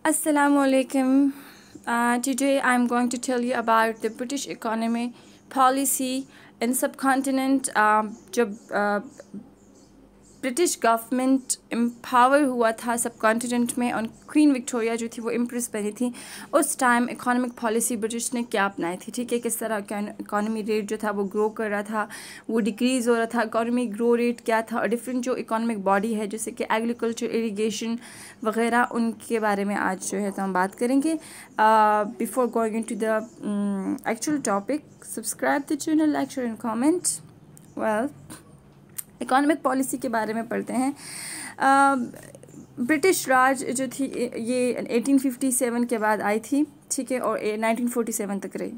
Assalamu alaikum. Today I'm going to tell you about the British economy policy in subcontinent. जब British government empower हुआ था सब continent में और queen Victoria जो थी वो इम्प्रेस बनी थी, उस टाइम इकोनॉमिक पॉलिसी ब्रिटिश ने क्या अपनाई थी, ठीक है। किस तरह का इकोनॉमी रेट जो था वो ग्रो कर रहा था, वो डिक्रीज़ हो रहा था, इकोनॉमी ग्रो रेट क्या था, और डिफरेंट जो इकोनॉमिक बॉडी है जैसे कि एग्रीकल्चर, इरिगेशन वगैरह, उनके बारे में आज जो है तो हम बात करेंगे। Before going into the actual topic, subscribe the channel, like, share and comment. Well, economic policy के बारे में पढ़ते हैं। ब्रिटिश राज जो थी ये 1857 के बाद आई थी, ठीक है, और 1947 तक रही।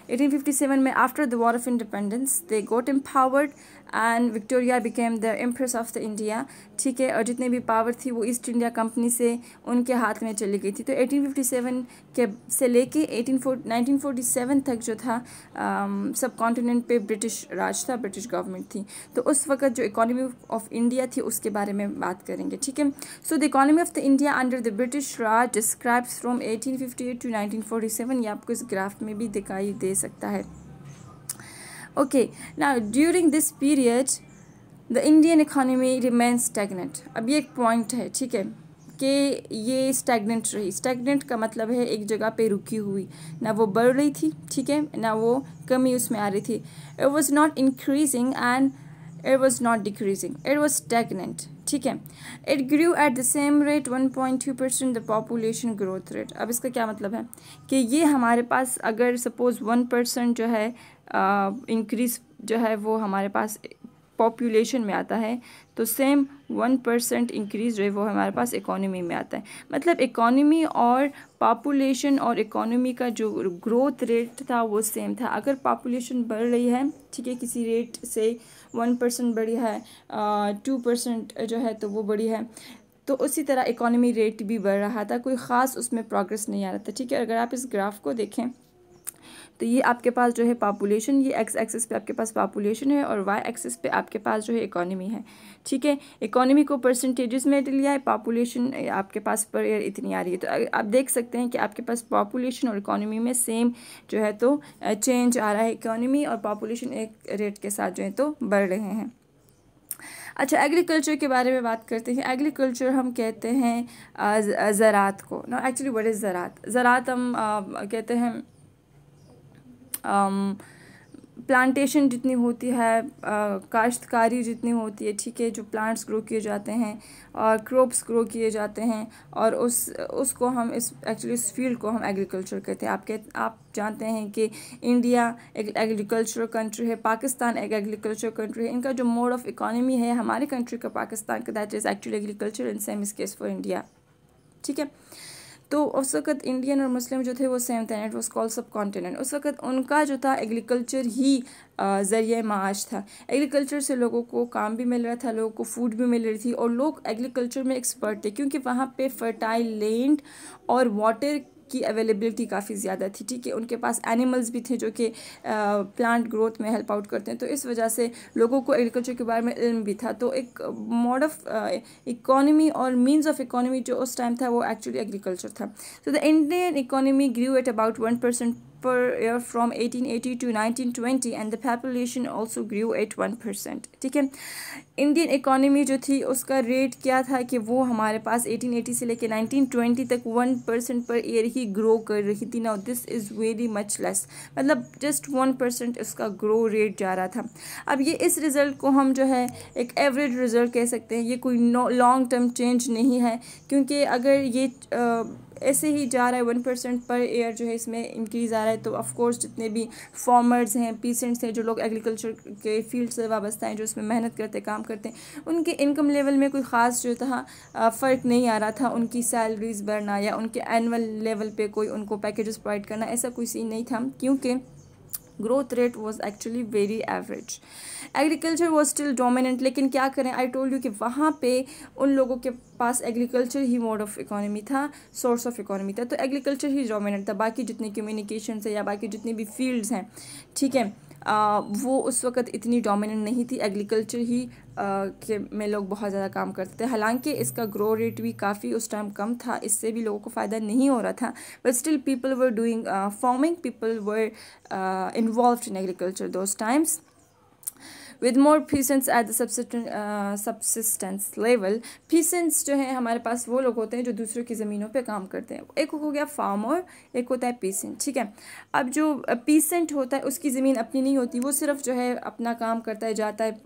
1857 में after the war of independence they got empowered and Victoria became the empress of the India, ठीक है। और जितने भी पावर थी वो ईस्ट इंडिया कंपनी से उनके हाथ में चली गई थी। तो 1857 के से लेके 1947 तक जो था सब कॉन्टिनेंट पे ब्रिटिश राज था, ब्रिटिश गवर्नमेंट थी। तो उस वक्त जो इकोनॉमी ऑफ इंडिया थी उसके बारे में बात करेंगे, ठीक है। So the economy of the India under the British Raj describes from 1858 to 1947। ये आपको इस ग्राफ में भी दिखाई दे सकता है। Okay, now during this period the Indian economy remains stagnant। अब ये एक पॉइंट है, ठीक है, कि ये स्टैगनेंट रही। स्टैगनेंट का मतलब है एक जगह पे रुकी हुई, ना वो बढ़ रही थी, ठीक है, ना वो कमी उसमें आ रही थी। It was not increasing and it was not decreasing, it was stagnant, ठीक है। It grew at the same rate 1.2% the population growth rate. अब इसका क्या मतलब है कि ये हमारे पास अगर सपोज़ 1% जो है इंक्रीज़ जो है वो हमारे पास पॉपुलेशन में आता है, तो सेम 1% इंक्रीज़ जो है वो हमारे पास इकोनॉमी में आता है। मतलब इकोनॉमी और पॉपुलेशन और इकोनॉमी का जो ग्रोथ रेट था वो सेम था। अगर पॉपुलेशन बढ़ रही है, ठीक है, किसी रेट से 1% बढ़ी है, 2% जो है तो वो बढ़ी है, तो उसी तरह इकोनॉमी रेट भी बढ़ रहा था, कोई ख़ास उसमें प्रोग्रेस नहीं आ रहा था, ठीक है। अगर आप इस ग्राफ को देखें तो ये आपके पास जो है पॉपुलेशन, ये एक्स एक्सिस पे आपके पास पॉपुलेशन है और वाई एक्सिस पे आपके पास जो है इकोनॉमी है, ठीक है। इकोनॉमी को परसेंटेजेस में लिया है, पॉपुलेशन आपके पास पर ईयर इतनी आ रही है। तो आप देख सकते हैं कि आपके पास पॉपुलेशन और इकोनॉमी में सेम जो है तो चेंज आ रहा है। इकोनॉमी और पॉपुलेशन एक रेट के साथ जो है तो बढ़ रहे हैं। अच्छा, एग्रीकल्चर के बारे में बात करते हैं। एग्रीकल्चर हम कहते हैं ज़रात को। नो, एक्चुअली व्हाट इज़ ज़रात? ज़रात हम कहते हैं प्लांटेशन जितनी होती है, काश्तकारी जितनी होती है, ठीक है, जो प्लांट्स ग्रो किए जाते हैं और क्रॉप्स ग्रो किए जाते हैं, और उसको हम एक्चुअली इस फील्ड को हम एग्रीकल्चर कहते हैं। आप जानते हैं कि इंडिया एक एग्रीकल्चर कंट्री है, पाकिस्तान एक एग्रीकल्चर कंट्री है। इनका जो मोड ऑफ इकोनॉमी है हमारे कंट्री का, पाकिस्तान का, that is actually agriculture and same is case for India, ठीक है। तो उस वक्त इंडियन और मुस्लिम जो थे वो सेम थे, इट वॉज कॉल्ड सब कॉन्टिनेंट। उस वक्त उनका जो था एग्रीकल्चर ही ज़रिए माश था। एग्रीकल्चर से लोगों को काम भी मिल रहा था, लोगों को फूड भी मिल रही थी, और लोग एग्रीकल्चर में एक्सपर्ट थे क्योंकि वहाँ पे फर्टाइल लैंड और वाटर की अवेलेबिलिटी काफ़ी ज़्यादा थी, ठीक है। उनके पास एनिमल्स भी थे जो कि प्लांट ग्रोथ में हेल्प आउट करते हैं, तो इस वजह से लोगों को एग्रीकल्चर के बारे में इल्म भी था। तो एक मोड ऑफ इकोनॉमी और मीन्स ऑफ इकोनॉमी जो उस टाइम था वो एक्चुअली एग्रीकल्चर था। So the Indian economy grew at about 1% per year from 1880 to 1920 and the population also grew at 1%, ठीक है। इंडियन इकोनॉमी जो थी उसका रेट क्या था कि वो हमारे पास 1880 से लेके 1920 तक 1% पर ईयर ही ग्रो कर रही थी। Now this is very much less, मतलब जस्ट 1% इसका ग्रो रेट जा रहा था। अब ये इस रिज़ल्ट को हम जो है एक एवरेज रिज़ल्ट कह सकते हैं, ये कोई लॉन्ग टर्म चेंज नहीं है, क्योंकि अगर ये ऐसे ही जा रहा है 1% पर ईयर जो है इसमें इंक्रीज़ आ रहा है, तो ऑफ कोर्स जितने भी फार्मर्स हैं, पीसेंट्स हैं, जो लोग एग्रीकल्चर के फील्ड से वाबस्ता हैं, जो इसमें मेहनत करते हैं, काम करते हैं, उनके इनकम लेवल में कोई ख़ास जो था फ़र्क नहीं आ रहा था। उनकी सैलरीज बढ़ना या उनके एनुअल लेवल पे कोई उनको पैकेजेस प्रोवाइड करना, ऐसा कोई सीन नहीं था, क्योंकि growth rate was actually very average. Agriculture was still dominant, लेकिन क्या करें, आई टोल्ड यू कि वहाँ पे उन लोगों के पास एग्रीकल्चर ही मोड ऑफ इकोनॉमी था, सोर्स ऑफ इकोनॉमी था, तो एग्रीकल्चर ही डोमिनेंट था। बाकी जितनी कम्युनिकेशन है या बाकी जितनी भी फील्ड्स हैं, ठीक है, वो उस वक़्त इतनी डोमिनेंट नहीं थी, एग्रीकल्चर ही के में लोग बहुत ज़्यादा काम करते थे। हालांकि इसका ग्रो रेट भी काफ़ी उस टाइम कम था, इससे भी लोगों को फ़ायदा नहीं हो रहा था, but still people were doing farming, people were involved in agriculture those times. With more peasants at the subsistence level. Peasants जो है हमारे पास वो लोग होते हैं जो दूसरों की ज़मीनों पे काम करते हैं। एक हो गया फार्मर, एक होता है पीसेंट, ठीक है। अब जो पीसेंट होता है उसकी ज़मीन अपनी नहीं होती, वो सिर्फ जो है अपना काम करता है, जाता है,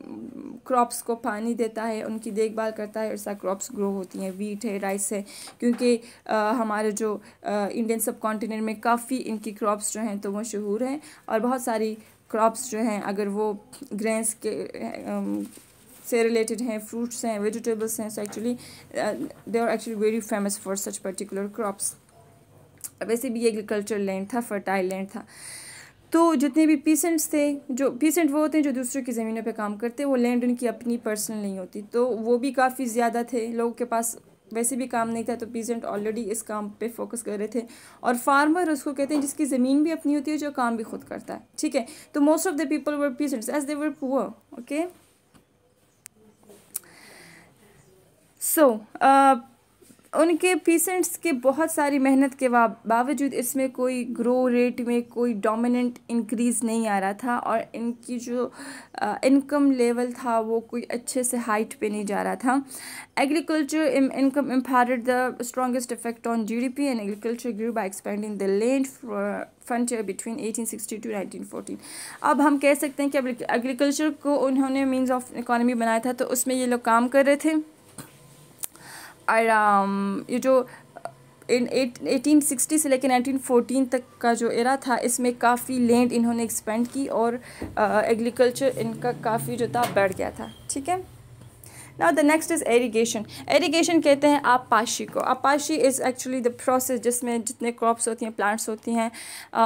क्रॉप्स को पानी देता है, उनकी देखभाल करता है, ऐसा क्रॉप्स ग्रो होती हैं, वीट है, राइस है, क्योंकि हमारे जो इंडियन सब कॉन्टिनेंट में काफ़ी इनकी क्रॉप्स जो हैं तो मशहूर हैं, और बहुत सारी क्रॉप्स जो हैं अगर वो ग्रेन्स के से रिलेटेड हैं, फ्रूट्स हैं, वेजिटेबल्स हैं, so actually they are actually very famous for such particular crops. वैसे भी एग्रीकल्चर लैंड था, फर्टाइल लैंड था। तो जितने भी पीसेंट्स थे, जो पीसेंट वो होते हैं जो दूसरों की ज़मीनों पे काम करते हैं, वो लैंड उनकी अपनी पर्सनल नहीं होती, तो वो भी काफ़ी ज़्यादा थे, लोगों के पास वैसे भी काम नहीं था, तो पीसेंट ऑलरेडी इस काम पे फोकस कर रहे थे। और फार्मर उसको कहते हैं जिसकी ज़मीन भी अपनी होती है, जो काम भी खुद करता है, ठीक है। तो most of the people were peasants as they were poor, okay. So उनके पीसेंट्स के बहुत सारी मेहनत के बावजूद इसमें कोई ग्रो रेट में कोई डोमिनेंट इंक्रीज़ नहीं आ रहा था, और इनकी जो इनकम लेवल था वो कोई अच्छे से हाइट पे नहीं जा रहा था। Agriculture income impacted the strongest effect on GDP, and agriculture grew by expending the land frontier between 1860 to 1914। अब हम कह सकते हैं कि एग्रीकल्चर को उन्होंने मीन्स ऑफ इकोनॉमी बनाया था, तो उसमें ये लोग काम कर रहे थे। और ये जो 1860 से लेकर 1914 तक का जो एरा था, इसमें काफ़ी लैंड इन्होंने एक्सपेंड की, और एग्रीकल्चर इनका काफ़ी जो था बढ़ गया था, ठीक है। Now the next is irrigation. Irrigation कहते हैं आबपाशी को। आबपाशी इज़ एक्चुअली द प्रोसेस जिसमें जितने क्रॉप्स होती हैं, प्लांट्स होती हैं,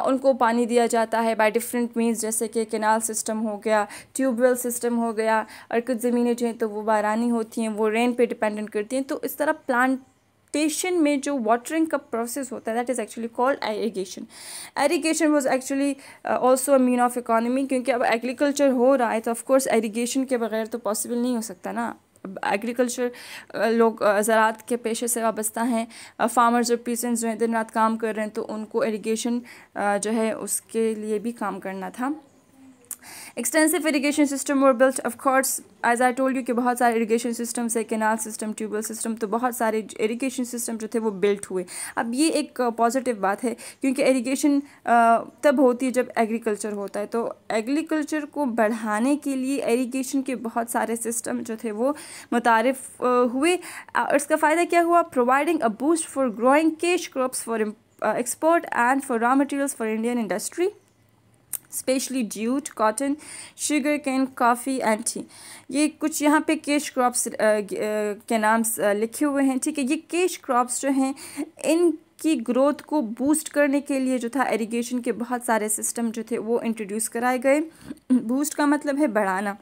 उनको पानी दिया जाता है बाय डिफरेंट मीन्स, जैसे कि कैनाल सिस्टम हो गया, ट्यूबवेल सिस्टम हो गया, और कुछ ज़मीनें जो हैं तो वो बारानी होती हैं, वो रेन पे डिपेंडेंट करती हैं। तो इस तरह प्लांटेशन में जो वाटरिंग का प्रोसेस होता है, that is actually called irrigation. Irrigation was actually also a mean of economy, क्योंकि अब एग्रीकल्चर हो रहा है तो ऑफकोर्स एरीगेशन के बगैर तो पॉसिबल नहीं हो सकता ना। एग्रीकल्चर लोग ज़राअत के पेशे से वाबस्ता हैं, फार्मर्स और पीसेंट्स जो हैं दिन रात काम कर रहे हैं, तो उनको इरिगेशन जो है उसके लिए भी काम करना था। Extensive irrigation system were built, of course as I told you कि बहुत सारे इरीगेशन सिस्टम्स है, कैनाल सिस्टम, ट्यूबवेल सिस्टम, तो बहुत सारे इरीगेशन सिस्टम जो थे वो बिल्ट हुए। अब ये एक पॉजिटिव बात है, क्योंकि इरीगेशन तब होती है जब एग्रीकल्चर होता है, तो एग्रीकल्चर को बढ़ाने के लिए इरीगेशन के बहुत सारे सिस्टम जो थे वो मुतारिफ हुए। इसका फ़ायदा क्या हुआ? Providing a boost for growing cash crops for export and for raw materials for Indian industry, specially jute, cotton, sugar cane, coffee and T. ये कुछ यहाँ पे कैश क्रॉप्स के नाम लिखे हुए हैं, ठीक है। ये कैश क्रॉप्स जो हैं इनकी ग्रोथ को बूस्ट करने के लिए जो था इरिगेशन के बहुत सारे सिस्टम जो थे वो इंट्रोड्यूस कराए गए। बूस्ट का मतलब है बढ़ाना,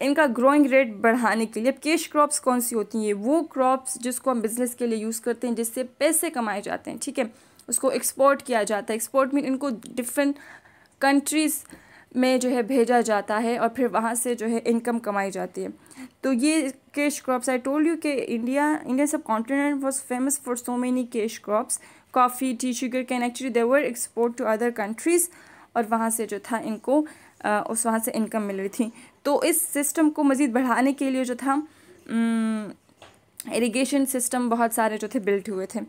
इनका ग्रोइंग रेट बढ़ाने के लिए। अब कैश क्रॉप्स कौन सी होती हैं? वो क्रॉप्स जिसको हम बिज़नेस के लिए यूज़ करते हैं, जिससे पैसे कमाए जाते हैं, ठीक है। उसको एक्सपोर्ट किया जाता है, एक्सपोर्ट में इनको डिफरेंट कंट्रीज़ में जो है भेजा जाता है, और फिर वहाँ से जो है इनकम कमाई जाती है। तो ये cash crops, I told you कि India subcontinent was famous for so many cash crops, coffee, tea, sugar cane, actually they were export to other countries, और वहाँ से जो था इनको वहाँ से इनकम मिल रही थी। तो इस सिस्टम को मज़ीद बढ़ाने के लिए जो था इरिगेशन सिस्टम बहुत सारे जो थे बिल्ट हुए थे।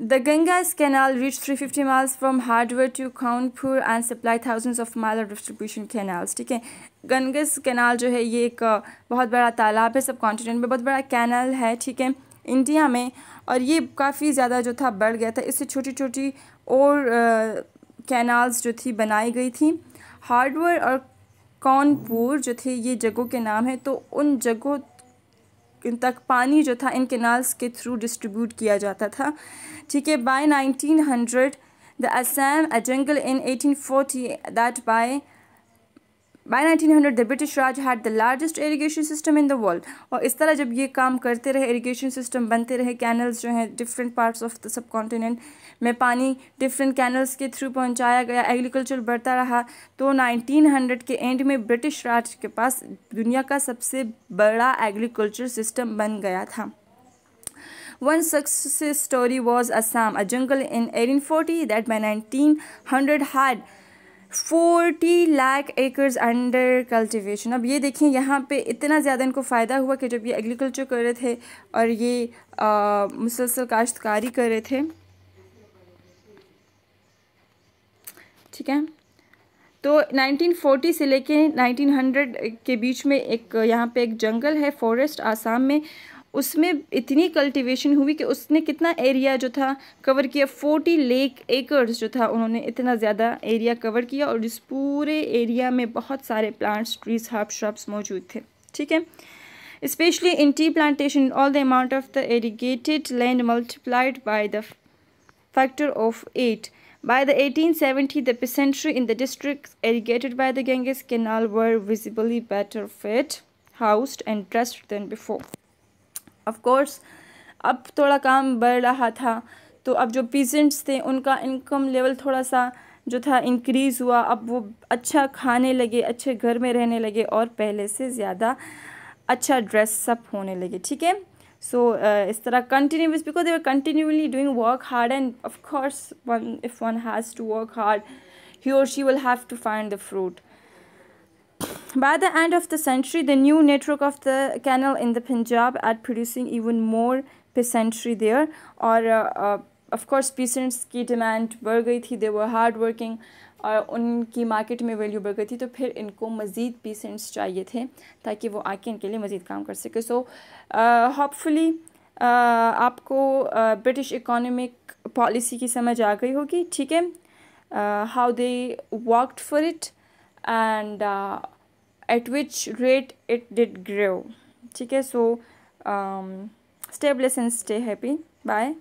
The Ganges Canal reached 350 miles from Hardware to Kanpur and supplied thousands of miles of distribution canals, ठीक है। गंगस कैनाल जो है ये एक बहुत बड़ा तालाब है, सब कॉन्टिनेंट में बहुत बड़ा कैनाल है, ठीक है, इंडिया में, और ये काफ़ी ज़्यादा जो था बढ़ गया था। इससे छोटी छोटी और कैनाल्स जो थी बनाई गई थी। हार्डवेयर और कानपुर जो थे ये जगहों के नाम है, तो उन जगहों तक पानी जो था इन कैनाल्स के थ्रू डिस्ट्रीब्यूट किया जाता था, ठीक है। By 1900 the Assam a jungle in 1840 that by by 1900 the British Raj had the largest irrigation system in the world. और इस तरह जब ये काम करते रहे, इरीगेशन सिस्टम बनते रहे, कैनल्स जो हैं different parts of the sub continent में पानी डिफरेंट कैनल्स के थ्रू पहुंचाया गया, एग्रीकल्चर बढ़ता रहा, तो 1900 के एंड में ब्रिटिश राज के पास दुनिया का सबसे बड़ा एग्रीकल्चर सिस्टम बन गया था। One success story was Assam, a jungle in 1840 that by 1900 had 40 lakh acres under cultivation। अब ये देखें यहाँ पे इतना ज़्यादा इनको फ़ायदा हुआ कि जब ये एग्रीकल्चर कर रहे थे और ये मुसलसल काश्तकारी कर रहे थे, ठीक है। तो 1940 से लेके 1900 के बीच में एक यहाँ पे एक जंगल है, फॉरेस्ट आसाम में, उसमें इतनी कल्टीवेशन हुई कि उसने कितना एरिया जो था कवर किया, 40 लाख एकर्स जो था, उन्होंने इतना ज़्यादा एरिया कवर किया और इस पूरे एरिया में बहुत सारे प्लांट्स, ट्रीज, हर्ब, श्रब्स मौजूद थे, ठीक है। Specially in tea plantation all the amount of the irrigated land multiplied by the factor of 8. By the 1870, the peasantry in the districts irrigated by the Ganges Canal were visibly better fed, housed and dressed than before. Of course, अब थोड़ा काम बढ़ रहा था, तो अब जो peasants थे उनका इनकम लेवल थोड़ा सा जो था इंक्रीज़ हुआ, अब वो अच्छा खाने लगे, अच्छे घर में रहने लगे और पहले से ज़्यादा अच्छा ड्रेसअप होने लगे, ठीक है। So इस तरह continuous, because they were continually doing work hard, and of course if one has to work hard, he or she will have to find the fruit. By the end of the century, the new network of the canal in the Punjab are producing even more peasantry there, और of course peasants की demand बढ़ गई थी, they were hard working, और उनकी market में value बढ़ गई थी, तो फिर इनको मज़ीद पीसेंट्स चाहिए थे ताकि वो आके इनके लिए मज़ीद काम कर सके। सो होपफुली आपको ब्रिटिश इकोनॉमिक पॉलिसी की समझ आ गई होगी, ठीक है, how they worked for it and at which rate it did grow, ठीक है। So stay blessed and stay happy, bye.